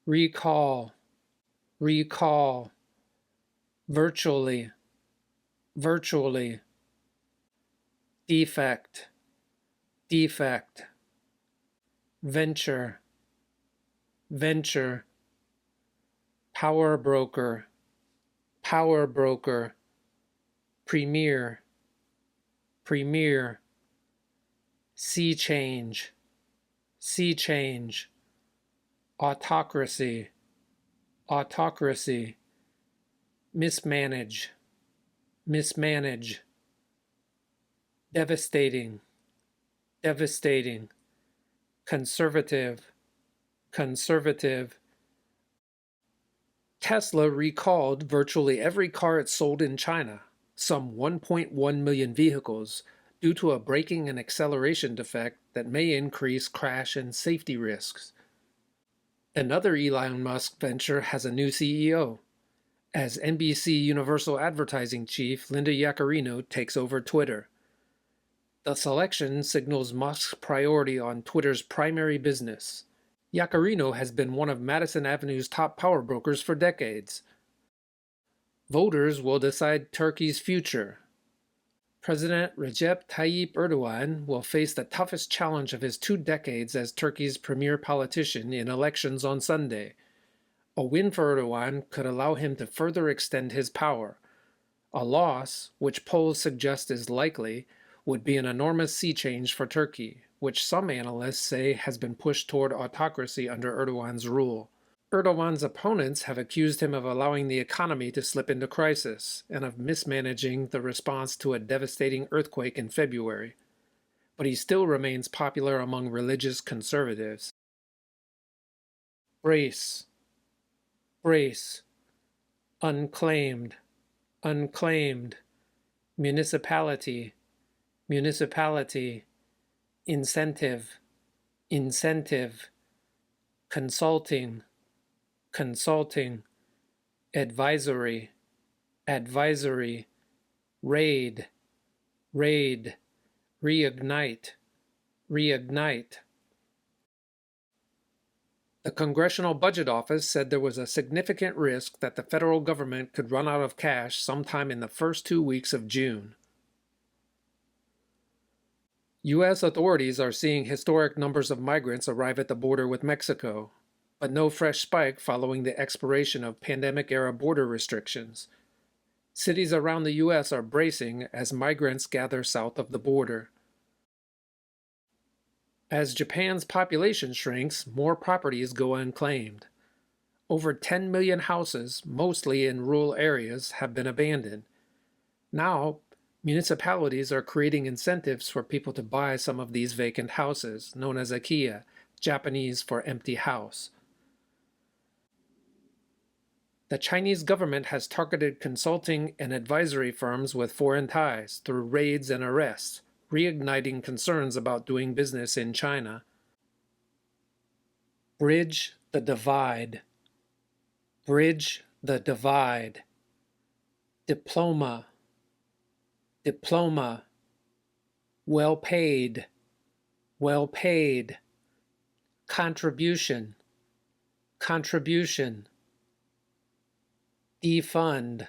recall, recall, virtually, virtually, defect, defect, venture, venture, power broker, power broker, premier, premier, sea change, sea change, autocracy, autocracy, mismanage, mismanage, devastating, devastating, conservative, conservative. Tesla recalled virtually every car it sold in China, some 1.1 million vehicles, due to a braking and acceleration defect that may increase crash and safety risks. Another Elon Musk venture has a new CEO, as NBC Universal Advertising chief Linda Yaccarino takes over Twitter. The selection signals Musk's priority on Twitter's primary business. Yaccarino has been one of Madison Avenue's top power brokers for decades. Voters will decide Turkey's future. President Recep Tayyip Erdogan will face the toughest challenge of his 2 decades as Turkey's premier politician in elections on Sunday. A win for Erdogan could allow him to further extend his power. A loss, which polls suggest is likely, would be an enormous sea change for Turkey, which some analysts say has been pushed toward autocracy under Erdogan's rule. Erdogan's opponents have accused him of allowing the economy to slip into crisis and of mismanaging the response to a devastating earthquake in February. But he still remains popular among religious conservatives. Brace, brace, unclaimed, unclaimed, municipality, municipality, incentive, incentive, consulting, consulting, advisory, advisory, raid, raid, reignite, reignite. The Congressional Budget Office said there was a significant risk that the federal government could run out of cash sometime in the first 2 weeks of June. U.S. authorities are seeing historic numbers of migrants arrive at the border with Mexico, but no fresh spike following the expiration of pandemic-era border restrictions. Cities around the U.S. are bracing as migrants gather south of the border. As Japan's population shrinks, more properties go unclaimed. Over 10 million houses, mostly in rural areas, have been abandoned. Now, municipalities are creating incentives for people to buy some of these vacant houses, known as ikiya, Japanese for empty house. The Chinese government has targeted consulting and advisory firms with foreign ties through raids and arrests, reigniting concerns about doing business in China. Bridge the divide. Bridge the divide. Diploma. Diploma. Well paid. Well paid. Contribution. Contribution. Defund,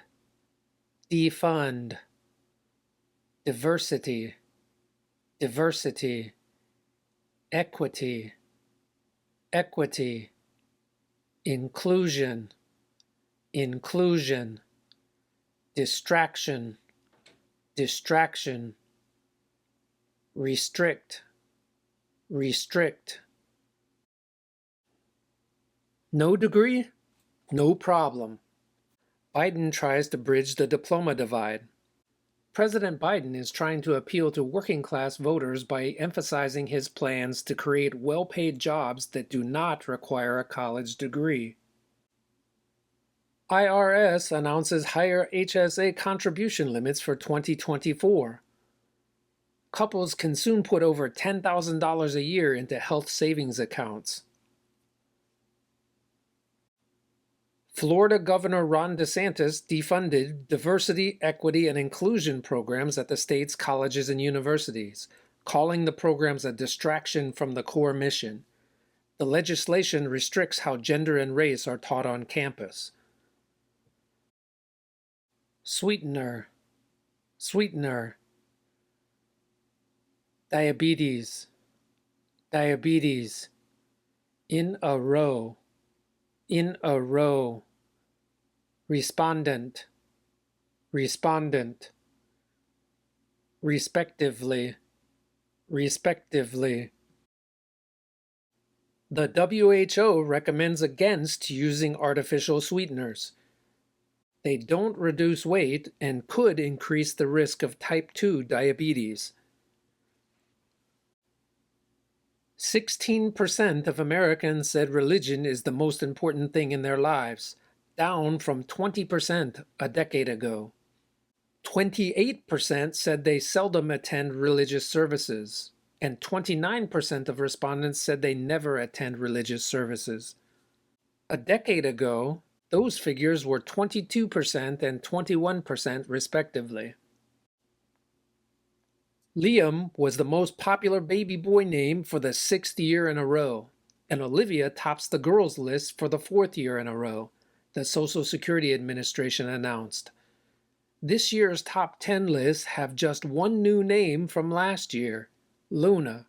defund, diversity, diversity, equity, equity, inclusion, inclusion, distraction, distraction, restrict, restrict. No degree? No problem. Biden tries to bridge the diploma divide. President Biden is trying to appeal to working-class voters by emphasizing his plans to create well-paid jobs that do not require a college degree. IRS announces higher HSA contribution limits for 2024. Couples can soon put over $10,000 a year into health savings accounts. Florida Governor Ron DeSantis defunded diversity, equity, and inclusion programs at the state's colleges and universities, calling the programs a distraction from the core mission. The legislation restricts how gender and race are taught on campus. Sweetener, sweetener. Diabetes, diabetes. In a row, in a row. Respondent, respondent. Respectively, respectively. The WHO recommends against using artificial sweeteners. They don't reduce weight and could increase the risk of type 2 diabetes. 16% of Americans said religion is the most important thing in their lives, down from 20% a decade ago. 28% said they seldom attend religious services, and 29% of respondents said they never attend religious services. A decade ago, those figures were 22% and 21% respectively. Liam was the most popular baby boy name for the 6th year in a row, and Olivia tops the girls' list for the 4th year in a row, the Social Security Administration announced. This year's top 10 lists have just one new name from last year, Luna.